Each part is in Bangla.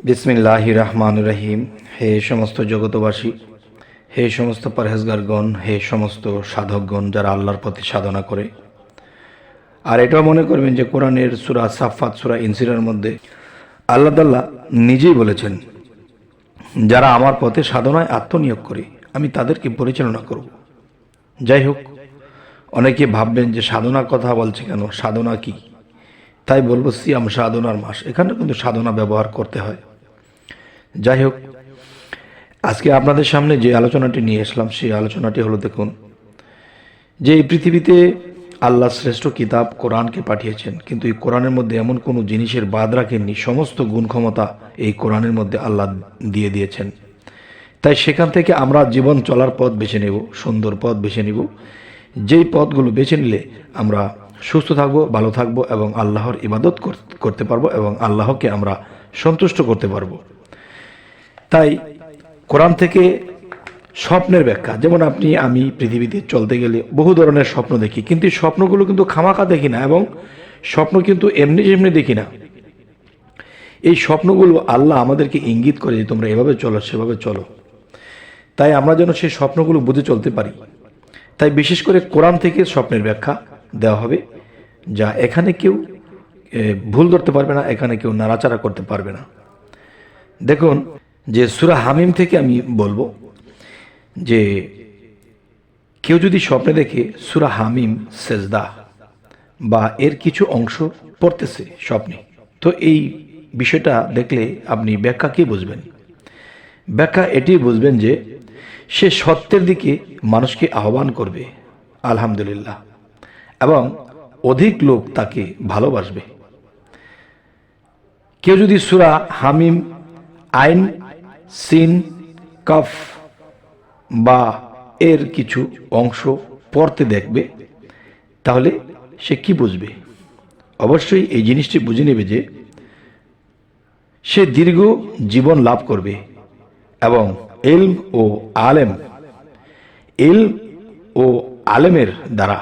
বিসমিল্লাহির রহমানির রহিম। হে সমস্ত জগতবাসী, হে সমস্ত পরহেজগারগণ, হে সমস্ত সাধকগণ যারা আল্লাহর প্রতি সাধনা করে। আর এটাও মনে করবেন যে কোরআনের সূরা সাফফাত, সূরা ইনসিরের মধ্যে আল্লাহ তাআলা নিজেই বলেছেন, যারা আমার পথে সাধনায় আত্মনিয়োগ করে আমি তাদেরকে পরিচালনা করব। যাই হোক, অনেকে ভাববেন যে সাধনার কথা বলছে কেন, সাধনা কি? তাই বলবো সিয়াম সাধনার মাস, এখানে কিন্তু সাধনা ব্যবহার করতে হয়। যাই হোক, আজকে আপনাদের সামনে যে আলোচনাটি নিয়ে আসলাম সেই আলোচনাটি হলো, দেখুন যে এই পৃথিবীতে আল্লাহ শ্রেষ্ঠ কিতাব কোরআনকে পাঠিয়েছেন, কিন্তু এই কোরআনের মধ্যে এমন কোনো জিনিসের বাদ রাখেননি। সমস্ত গুণ ক্ষমতা এই কোরআনের মধ্যে আল্লাহ দিয়ে দিয়েছেন। তাই সেখান থেকে আমরা জীবন চলার পথ বেছে নেব, সুন্দর পথ বেছে নেব, যেই পথগুলো বেছে নিলে আমরা সুস্থ থাকবো, ভালো থাকবো এবং আল্লাহর ইবাদত করতে পারবো এবং আল্লাহকে আমরা সন্তুষ্ট করতে পারবো। তাই কোরআন থেকে স্বপ্নের ব্যাখ্যা, যেমন আমি পৃথিবীতে চলতে গেলে বহু ধরনের স্বপ্ন দেখি, কিন্তু এই স্বপ্নগুলো কিন্তু খামাখা দেখি না এবং স্বপ্ন কিন্তু এমনি এমনি দেখি না। এই স্বপ্নগুলো আল্লাহ আমাদেরকে ইঙ্গিত করে যে তোমরা এভাবে চলো, সেভাবে চলো। তাই আমরা যেন সেই স্বপ্নগুলো বুঝে চলতে পারি। তাই বিশেষ করে কোরআন থেকে স্বপ্নের ব্যাখ্যা দেওয়া হবে, যা এখানে কেউ ভুল ধরতে পারবে না, এখানে কেউ নাড়াচাড়া করতে পারবে না। দেখুন যে সূরা হামিম থেকে আমি বলবো যে কেউ যদি স্বপ্নে দেখে সূরা হামিম সেজদা বা এর কিছু অংশ পড়তেছে স্বপ্নে, তো এই বিষয়টা দেখলে আপনি ব্যাখ্যা কি বুঝবেন? ব্যাখ্যা এটি বুঝবেন যে সে সত্যের দিকে মানুষকে আহ্বান করবে, আলহামদুলিল্লাহ, এবং অধিক লোক তাকে ভালোবাসবে। কেউ যদি সূরা হামিম আইন, সিন, কফ বা এর কিছু অংশ পড়তে দেখবে, তাহলে সে কি বুঝবে? অবশ্যই এই জিনিসটি বুঝে নেবে যে সে দীর্ঘ জীবন লাভ করবে এবং ইলম ও আলেমের দ্বারা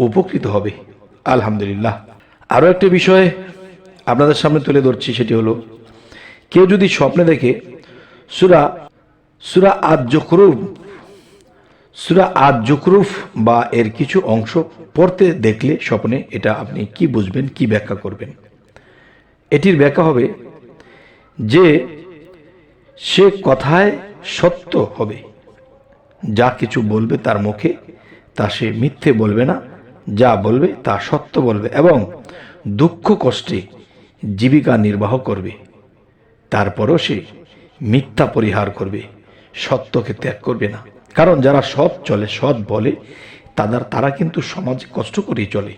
উপকৃত হবে, আলহামদুলিল্লাহ। আরও একটা বিষয় আপনাদের সামনে তুলে ধরছি, সেটি হলো কেউ যদি স্বপ্নে দেখে সূরা আজ-জুখরুফ বা এর কিছু অংশ পড়তে দেখলে স্বপ্নে, এটা আপনি কি বুঝবেন, কি ব্যাখ্যা করবেন? এটির ব্যাখ্যা হবে যে সে কথায় সত্য হবে, যা কিছু বলবে তার মুখে তা সে মিথ্যে বলবে না, যা বলবে তা সত্য বলবে এবং দুঃখ কষ্টে জীবিকা নির্বাহ করবে। তারপরও সে মিথ্যা পরিহার করবে, সত্যকে ত্যাগ করবে না। কারণ যারা সৎ চলে, সৎ বলে, তারা কিন্তু সমাজে কষ্ট করেই চলে।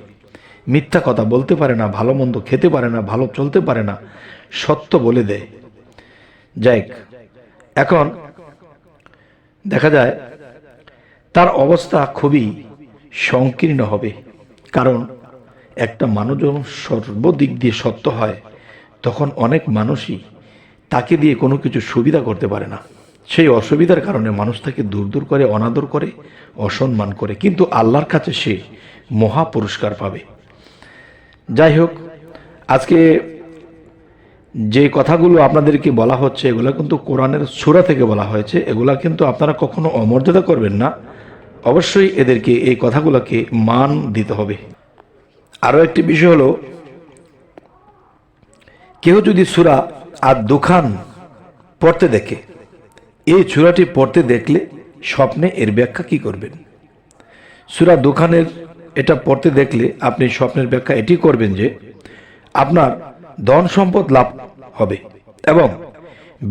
মিথ্যা কথা বলতে পারে না, ভালো মন্দ খেতে পারে না, ভালো চলতে পারে না, সত্য বলে দেয়। যাই এখন দেখা যায় তার অবস্থা খুবই সংকীর্ণ হবে। কারণ একটা মানুষ যখন সর্বদিক দিয়ে সত্য হয়, তখন অনেক মানুষই তাকে দিয়ে কোনো কিছু সুবিধা করতে পারে না। সেই অসুবিধার কারণে মানুষ তাকে দূর করে, অনাদর করে, অসম্মান করে, কিন্তু আল্লাহর কাছে সে মহা পুরস্কার পাবে। যাই হোক, আজকে যে কথাগুলো আপনাদেরকে বলা হচ্ছে, এগুলো কিন্তু কোরআনের সূরা থেকে বলা হয়েছে। এগুলা কিন্তু আপনারা কখনো অমর্যাদা করবেন না। অবশ্যই এদেরকে, এই কথাগুলোকে মান দিতে হবে। আরও একটি বিষয় হলো, কেউ যদি সূরা আদ-দুখান পড়তে দেখে, এই সূরাটি পড়তে দেখলে স্বপ্নে এর ব্যাখ্যা কি করবেন? সূরা দুখানের এটা পড়তে দেখলে আপনি স্বপ্নের ব্যাখ্যা এটি করবেন যে আপনার ধন সম্পদ লাভ হবে এবং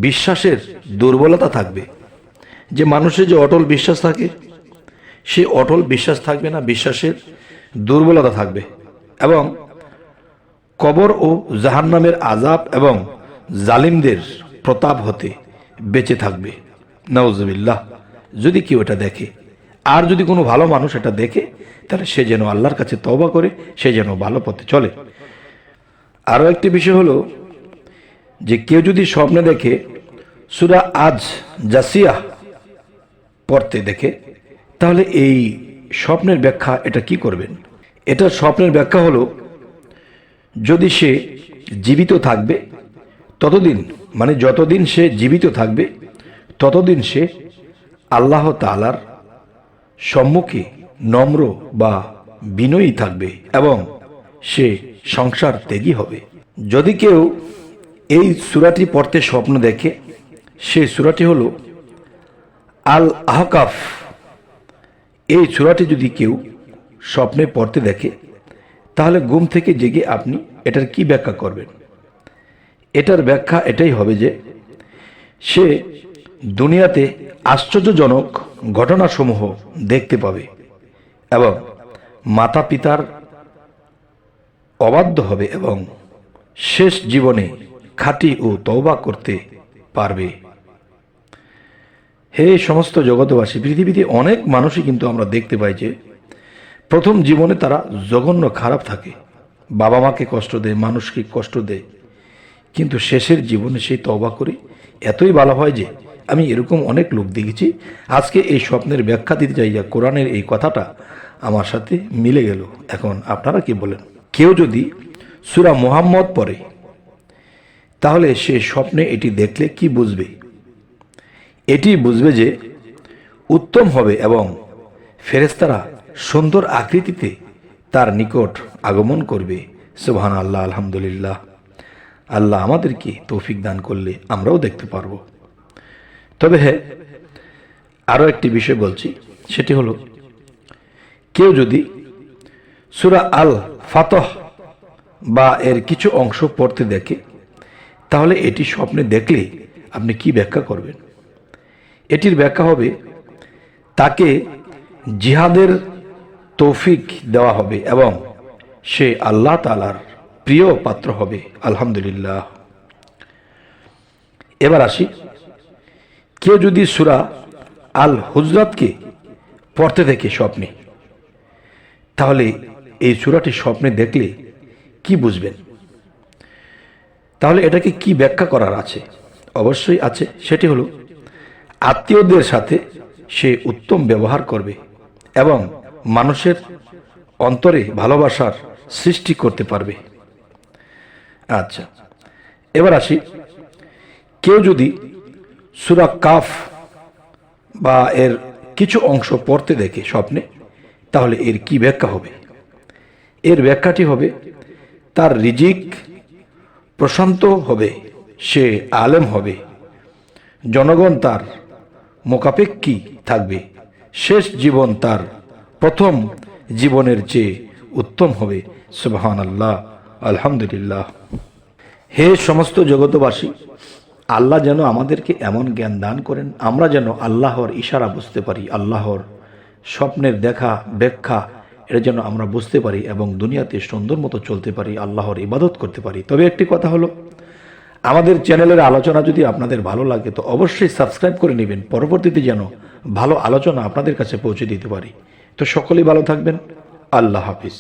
বিশ্বাসের দুর্বলতা থাকবে। যে মানুষের যে অটল বিশ্বাস থাকে, সে অটল বিশ্বাস থাকবে না, বিশ্বাসের দুর্বলতা থাকবে এবং কবর ও জাহান্নামের আযাব এবং জালিমদের প্রতাপ হতে বেঁচে থাকবে, নাউজুবিল্লাহ। যদি কেউ এটা দেখে, আর যদি কোনো ভালো মানুষ এটা দেখে, তাহলে সে যেন আল্লাহর কাছে তওবা করে, সে যেন ভালো পথে চলে। আরও একটি বিষয় হলো যে কেউ যদি স্বপ্নে দেখে সূরা আজ জাসিয়া পড়তে দেখে, তাহলে এই স্বপ্নের ব্যাখ্যা এটা কি করবেন? এটা স্বপ্নের ব্যাখ্যা হলো, যদি সে জীবিত থাকবে ততদিন মানে যতদিন সে জীবিত থাকবে ততদিন সে আল্লাহ তাআলার সম্মুখে নম্র বা বিনয়ী থাকবে এবং সে সংসার ত্যাগী হবে। যদি কেউ এই সূরাটি পড়তে স্বপ্ন দেখে, সেই সূরাটি হলো আল আহকাফ। এই সূরাটি যদি কেউ স্বপ্নে পড়তে দেখে, তাহলে ঘুম থেকে জেগে আপনি এটার কি ব্যাখ্যা করবেন? এটার ব্যাখ্যা এটাই হবে যে সে দুনিয়াতে আশ্চর্যজনক ঘটনাসমূহ দেখতে পাবে এবং মাতা পিতার অবাধ্য হবে এবং শেষ জীবনে খাঁটি ও তওবা করতে পারবে। হে সমস্ত জগতবাসী, পৃথিবীতে অনেক মানুষই কিন্তু আমরা দেখতে পাই যে প্রথম জীবনে তারা জঘন্য খারাপ থাকে, বাবা মাকে কষ্ট দেয়, মানুষকে কষ্ট দেয়, কিন্তু শেষের জীবনে সেই তওবা করে এতই ভালো হয় যে আমি এরকম অনেক লোক দেখেছি। আজকে এই স্বপ্নের ব্যাখ্যা দিতে চাই যে কোরআনের এই কথাটা আমার সাথে মিলে গেল। এখন আপনারা কি বলেন? কেউ যদি সূরা মুহাম্মদ পড়ে, তাহলে সে স্বপ্নে এটি দেখলে কি বুঝবে? এটি বুঝবে যে উত্তম হবে এবং ফেরেশতারা সুন্দর আকৃতিতে তার নিকট আগমন করবে। সুবহানাল্লাহ, আলহামদুলিল্লাহ। আল্লাহ আমাদেরকে তৌফিক দান করলে আমরাও দেখতে পারবো। তবে হ্যাঁ, আরও একটি বিষয় বলছি, সেটি হলো কেউ যদি সূরা আল ফাতহ বা এর কিছু অংশ পড়তে দেখে, তাহলে এটি স্বপ্নে দেখলে আপনি কি ব্যাখ্যা করবেন? এটির ব্যাখ্যা হবে তাকে জিহাদের তৌফিক দেওয়া হবে এবং সে আল্লাহ তাআলার প্রিয় পাত্র হবে। আলহামদুলিল্লাহ। এবার আসি, কেউ যদি সূরা আল হুজরাতকে পড়তে দেখে স্বপ্নে, তাহলে এই সূরাটি স্বপ্নে দেখলে কি বুঝবেন? তাহলে এটাকে কি ব্যাখ্যা করার আছে? অবশ্যই আছে, সেটি হলো আত্মীয়দের সাথে সে উত্তম ব্যবহার করবে এবং মানুষের অন্তরে ভালোবাসার সৃষ্টি করতে পারবে। আচ্ছা, এবার আসি, কেউ যদি সূরা কাফ বা এর কিছু অংশ পড়তে দেখে স্বপ্নে, তাহলে এর কি ব্যাখ্যা হবে? এর ব্যাখ্যাটি হবে তার রিজিক প্রশান্ত হবে, সে আলেম হবে, জনগণ তার মোকাপেক্ষী থাকবে, শেষ জীবন তার প্রথম জীবনের চেয়ে উত্তম হবে। সুবহানাল্লাহ, আলহামদুলিল্লাহ। হে সমস্ত জগতবাসী, আল্লাহ যেন আমাদেরকে এমন জ্ঞান দান করেন আমরা যেন আল্লাহর ইশারা বুঝতে পারি, আল্লাহর স্বপ্নের দেখা ব্যাখ্যা এটা যেন আমরা বুঝতে পারি এবং দুনিয়াতে সুন্দর মতো চলতে পারি, আল্লাহর ইবাদত করতে পারি। তবে একটি কথা হলো, আমাদের চ্যানেলের আলোচনা যদি আপনাদের ভালো লাগে তো অবশ্যই সাবস্ক্রাইব করে নেবেন, পরবর্তীতে যেন ভালো আলোচনা আপনাদের কাছে পৌঁছে দিতে পারি। তো সকলেই ভালো থাকবেন। আল্লাহ হাফিজ।